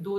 2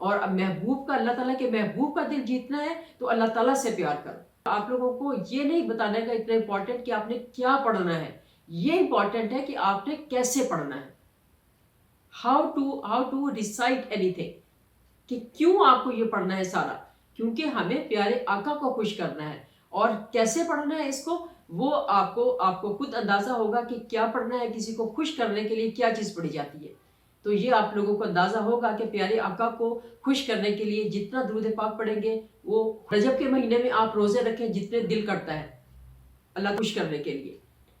اور اب محبوب کا, اللہ تعالیٰ کے محبوب کا دل جیتنا ہے تو اللہ تعالیٰ سے پیار کرو. آپ لوگوں کو یہ نہیں بتانے کا اتنا امپورٹنٹ کہ آپ نے کیا پڑھنا ہے، یہ امپورٹنٹ ہے کہ آپ نے کیسے پڑھنا ہے. How to recite anything, کہ کیوں آپ کو یہ پڑھنا ہے سارا، کیونکہ ہمیں پیارے آقا کو خوش کرنا ہے. اور کیسے پڑھنا ہے اس کو، وہ آپ کو خود اندازہ ہوگا کہ کیا پڑھنا ہے. کسی کو خوش کرنے کے لیے کیا چیز پڑھی جاتی ہے، تو یہ آپ لوگوں کو اندازہ ہوگا کہ پیارے آقا کو خوش کرنے کے لیے جتنا درود پاک پڑھیں گے. وہ رجب کے مہینے میں آپ روزے رکھیں جتنے دل کرتا ہے اللہ خوش کرنے کے لیے.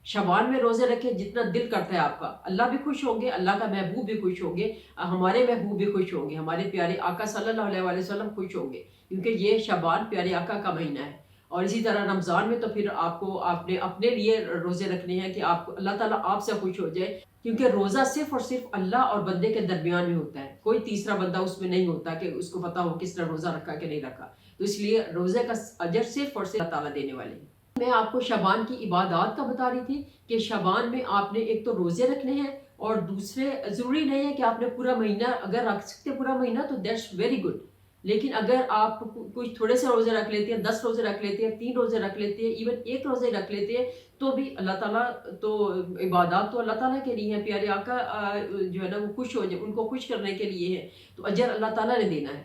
شعبان میں روزے رکھیں جتنا دل کرتا ہے آپ کا، اللہ بھی خوش ہوں گے، اللہ کا محبوب بھی خوش ہوں گے، ہمارے محبوب بھی خوش ہوں گے، ہمارے پیارے آقا صلی اللہ علیہ وآلہ وسلم خوش ہوں گے، کیونکہ یہ شعبان پیارے آقا کا مہینہ ہے. اور اسی طرح رمضان میں تو پھر آپ نے اپنے لیے روزے رکھنے ہیں کہ آپ کو اللہ تعالیٰ آپ سے خوش ہو جائے، کیونکہ روزہ صرف اور صرف اللہ اور بندے کے درمیان میں ہوتا ہے. کوئی تیسرا بندہ اس میں نہیں ہوتا کہ اس کو پتا ہو کس نے روزہ رکھا کہ نہیں رکھا. تو اس لیے روزے کا اجر صرف اور صرف اللہ تعالیٰ دینے والے ہیں. میں آپ کو شعبان کی عبادات کا بتا رہی تھی کہ شعبان میں آپ نے ایک تو روزے رکھنے ہیں، اور دوسرے ضروری نہیں ہے کہ آپ نے پورا مہینہ، اگر رکھ سکتے پورا مہینہ تو دیٹس ویری گڈ. لیکن اگر آپ کچھ تھوڑے سے روزے رکھ لیتے ہیں، 10 روزے رکھ لیتے ہیں، 3 روزے رکھ لیتے ہیں، ایون 1 روزے رکھ لیتے ہیں، تو بھی اللہ تعالیٰ تو عبادات تو اللہ تعالیٰ کے لیے ہیں. پیارے آقا جو ہے نا وہ خوش ہو جائے، ان کو خوش کرنے کے لیے ہے، تو اجر اللہ تعالیٰ نے دینا ہے.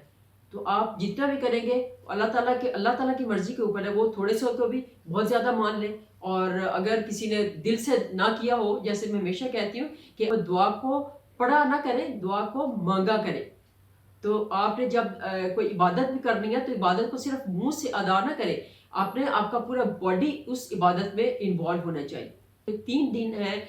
تو آپ جتنا بھی کریں گے اللہ تعالیٰ کی مرضی کے اوپر ہے. وہ تھوڑے سے کو بھی بہت زیادہ مان لیں، اور اگر کسی نے دل سے نہ کیا ہو، جیسے میں ہمیشہ کہتی ہوں کہ دعا کو پڑھا نہ کریں، دعا کو مانگا کریں. تو آپ نے جب کوئی عبادت بھی کرنی ہے تو عبادت کو صرف منہ سے ادا نہ کریں، آپ کا پورا باڈی اس عبادت میں انوالو ہونا چاہیے. 3 دن ہیں،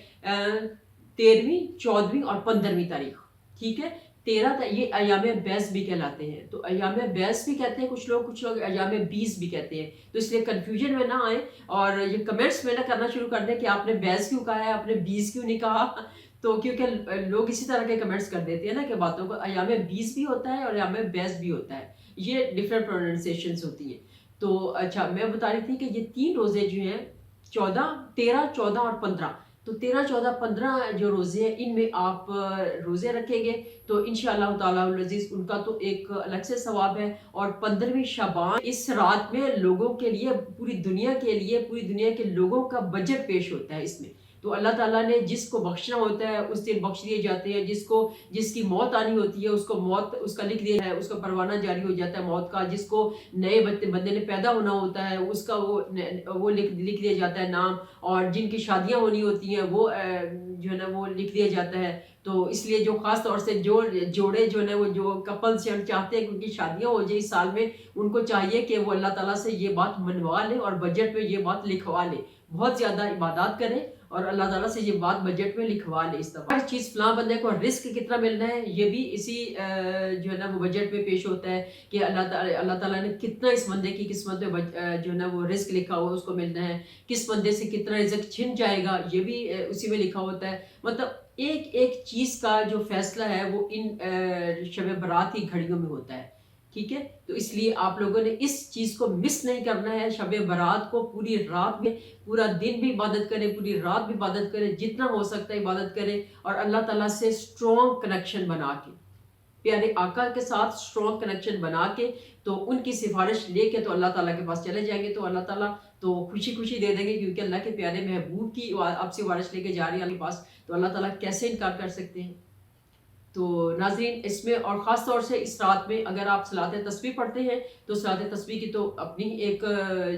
13ویں، 14ویں اور 15ویں تاریخ. ٹھیک ہے، 13 یہ ایام بیس بھی کہلاتے ہیں. تو ایام بیس بھی کہتے ہیں کچھ لوگ ایام 20 بھی کہتے ہیں. تو اس لیے کنفیوژن میں نہ آئیں اور یہ کمنٹس میں نہ کرنا شروع کر دیں کہ آپ نے بیس کیوں کہا ہے، آپ نے 20 کیوں نہیں کہا. تو کیونکہ لوگ اسی طرح کے کمنٹس کر دیتے ہیں نا کہ باتوں کو ایام 20 بھی ہوتا ہے اور ایام بیس بھی ہوتا ہے، یہ ڈفرینٹ پروننسیشنز ہوتی ہیں. تو اچھا، میں بتا رہی تھی کہ یہ 3 روزے جو ہیں 13، 14 اور 15، تو 13، 14، 15 جو روزے ہیں ان میں آپ روزے رکھیں گے تو انشاءاللہ تعالیٰ العزیز ان کا تو ایک الگ سے ثواب ہے. اور 15ویں شعبان، اس رات میں لوگوں کے لیے، پوری دنیا کے لوگوں کا بجٹ پیش ہوتا ہے اس میں. تو اللہ تعالیٰ نے جس کو بخشنا ہوتا ہے اس دن بخش دیے جاتے ہیں، جس کی موت آنی ہوتی ہے اس کو موت اس کا لکھ دیا ہے، اس کا پروانہ جاری ہو جاتا ہے موت کا. جس کو نئے بندے نے پیدا ہونا ہوتا ہے اس کا وہ لکھ دیا جاتا ہے نام. اور جن کی شادیاں ہونی ہوتی ہیں وہ جو ہے نا وہ لکھ دیا جاتا ہے. تو اس لیے جو خاص طور سے جوڑے جو ہے وہ جو کپلز چاہتے ہیں کہ ان کی شادیاں ہو جائیں اس سال میں، ان کو چاہیے کہ وہ اللہ تعالیٰ سے یہ بات منوا لیں اور بجٹ میں یہ بات لکھوا لیں. بہت زیادہ عبادات کریں اور اللہ تعالیٰ سے یہ بات بجٹ میں لکھوا لے. اس طرح ہر چیز فلاں بندے کو رزق کتنا ملنا ہے یہ بھی اسی جو ہے نا وہ بجٹ میں پیش ہوتا ہے کہ اللہ تعالیٰ نے کتنا اس بندے کی قسمت میں جو ہے نا وہ رزق لکھا ہوا ہے اس کو ملنا ہے، کس بندے سے کتنا رزق چھن جائے گا یہ بھی اسی میں لکھا ہوتا ہے. مطلب ایک چیز کا جو فیصلہ ہے وہ ان شب برات کی گھڑیوں میں ہوتا ہے. ٹھیک ہے، تو اس لیے آپ لوگوں نے اس چیز کو مس نہیں کرنا ہے. شب برات کو پوری رات میں، پورا دن بھی عبادت کریں، پوری رات بھی عبادت کریں، جتنا ہو سکتا ہے عبادت کریں. اور اللہ تعالیٰ سے اسٹرانگ کنیکشن بنا کے، پیارے آقا کے ساتھ اسٹرانگ کنیکشن بنا کے، تو ان کی سفارش لے کے تو اللہ تعالیٰ کے پاس چلے جائیں گے تو اللہ تعالیٰ تو خوشی دے دیں گے، کیونکہ اللہ کے پیارے محبوب کی آپ سفارش لے کے جا رہی ہیں اللہ کے پاس، تو اللہ تعالیٰ کیسے انکار کر سکتے ہیں. تو ناظرین، اس میں اور خاص طور سے اس رات میں اگر آپ صلاۃ تسبیح پڑھتے ہیں تو صلاۃ تسبیح کی تو اپنی ایک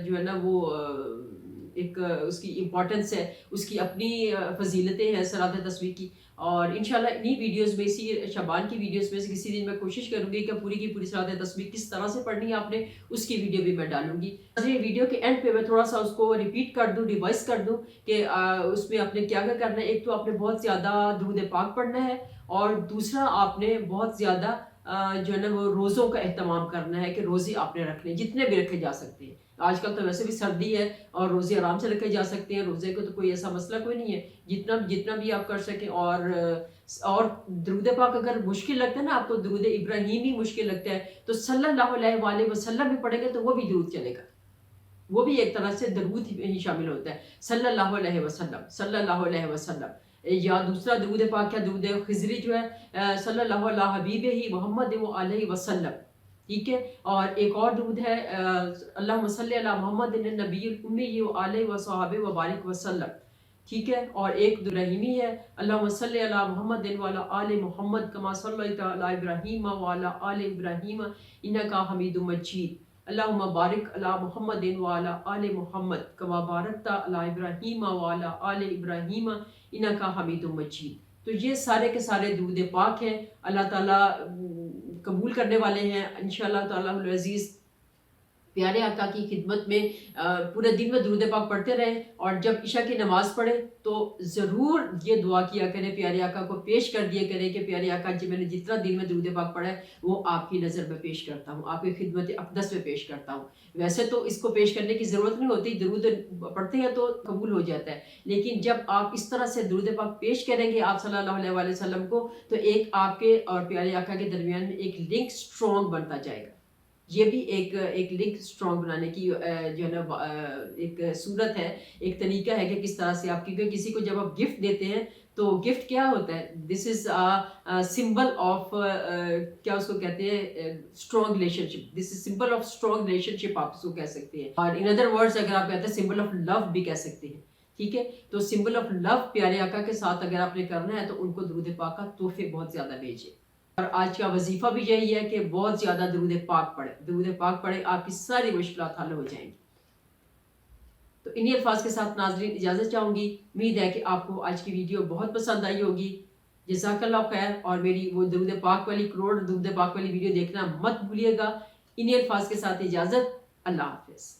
جو ہے نا وہ ایک اس کی امپورٹنس ہے، اس کی اپنی فضیلتیں ہیں صلاۃ تسبیح کی. اور انشاءاللہ انہی ویڈیوز میں، اسی شعبان کی ویڈیوز میں سے کسی دن میں کوشش کروں گی کہ پوری کی پوری صلاۃ تسبیح کس طرح سے پڑھنی ہے آپ نے، اس کی ویڈیو بھی میں ڈالوں گی. ویڈیو کے اینڈ پہ میں تھوڑا سا اس کو ریپیٹ کر دوں، ریوائز کر دوں کہ اس میں آپ نے کیا کرنا ہے. ایک تو آپ نے بہت زیادہ درود پاک پڑھنا ہے، اور دوسرا آپ نے بہت زیادہ جو ہے نا وہ روزوں کا اہتمام کرنا ہے کہ روزے آپ نے رکھنے جتنے بھی رکھے جا سکتے ہیں. آج کل تو ویسے بھی سردی ہے اور روزے آرام سے رکھے جا سکتے ہیں، روزے کو تو کوئی ایسا مسئلہ کوئی نہیں ہے، جتنا بھی آپ کر سکیں. اور درود پاک اگر مشکل لگتا ہے نا آپ کو، درود ابراہیمی مشکل لگتا ہے تو صلی اللہ علیہ وآلہ وسلم بھی پڑھیں گے تو وہ بھی درود چلے گا، وہ بھی ایک طرح سے درود ہی شامل ہوتا ہے. صلی اللہ علیہ وسلم، صلی اللہ علیہ وسلم. یا دوسرا درود پاک کیا درود خضری جو ہے صلی اللہ علیہ حبیب ہی محمد و علیہ وسلم، ٹھیک ہے. اور ایک اور درود ہے اللہم صلی علی محمد النبی الامی و علیہ وصحبہ وبارک وسلم، ٹھیک ہے. اور ایک رحیمی ہے اللہم صلی علی محمد وعلی آل محمد کما صلیت علی ابراہیم وعلی آل ابراہیم انکا حمید مجید، اللہم بارک علی محمد وعلی آل محمد کما بارکت علی ابراہیم وعلی آل ابراہیم انکا حمید مجید. تو یہ سارے کے سارے درود پاک ہیں، اللہ تعالیٰ قبول کرنے والے ہیں انشاءاللہ تعالیٰ العزیز. پیارے آقا کی خدمت میں پورے دن میں درود پاک پڑھتے رہیں، اور جب عشاء کی نماز پڑھیں تو ضرور یہ دعا کیا کریں، پیارے آقا کو پیش کر دیا کریں کہ پیارے آقا جی میں نے جتنا دن میں درود پاک پڑھا ہے وہ آپ کی نظر میں پیش کرتا ہوں، آپ کی خدمت اقدس میں پیش کرتا ہوں. ویسے تو اس کو پیش کرنے کی ضرورت نہیں ہوتی، درود پڑھتے ہیں تو قبول ہو جاتا ہے، لیکن جب آپ اس طرح سے درود پاک پیش کریں گے آپ صلی اللہ علیہ وآلہ وسلم کو تو ایک آپ کے اور پیارے آقا کے درمیان میں ایک لنک سٹرونگ بنتا جائے گا. یہ بھی ایک لنک سٹرونگ بنانے کی جو ہے نا ایک صورت ہے، ایک طریقہ ہے کہ کس طرح سے آپ، کیونکہ کسی کو جب آپ گفٹ دیتے ہیں تو گفٹ کیا ہوتا ہے، دس از سمبل آف کیا اس کو کہتے ہیں strong relationship, this is symbol of strong relationship آپ اس کو کہہ سکتے ہیں. اور ان ادر ورڈز اگر آپ کہتے ہیں سمبل آف لو بھی کہہ سکتے ہیں، ٹھیک ہے. تو سمبل آف لو پیارے آقا کے ساتھ اگر آپ نے کرنا ہے تو ان کو درود پاک کا تحفے بہت زیادہ بھیجیں. اور آج کا وظیفہ بھی یہی ہے کہ بہت زیادہ درود پاک پڑھیں، درود پاک پڑھیں، آپ کی ساری مشکلات حل ہو جائیں گی. تو انہی الفاظ کے ساتھ ناظرین اجازت چاہوں گی. امید ہے کہ آپ کو آج کی ویڈیو بہت پسند آئی ہوگی. جزاک اللہ خیر. اور میری وہ درود پاک والی کروڑ درود پاک والی ویڈیو دیکھنا مت بھولیے گا. انہی الفاظ کے ساتھ اجازت. اللہ حافظ.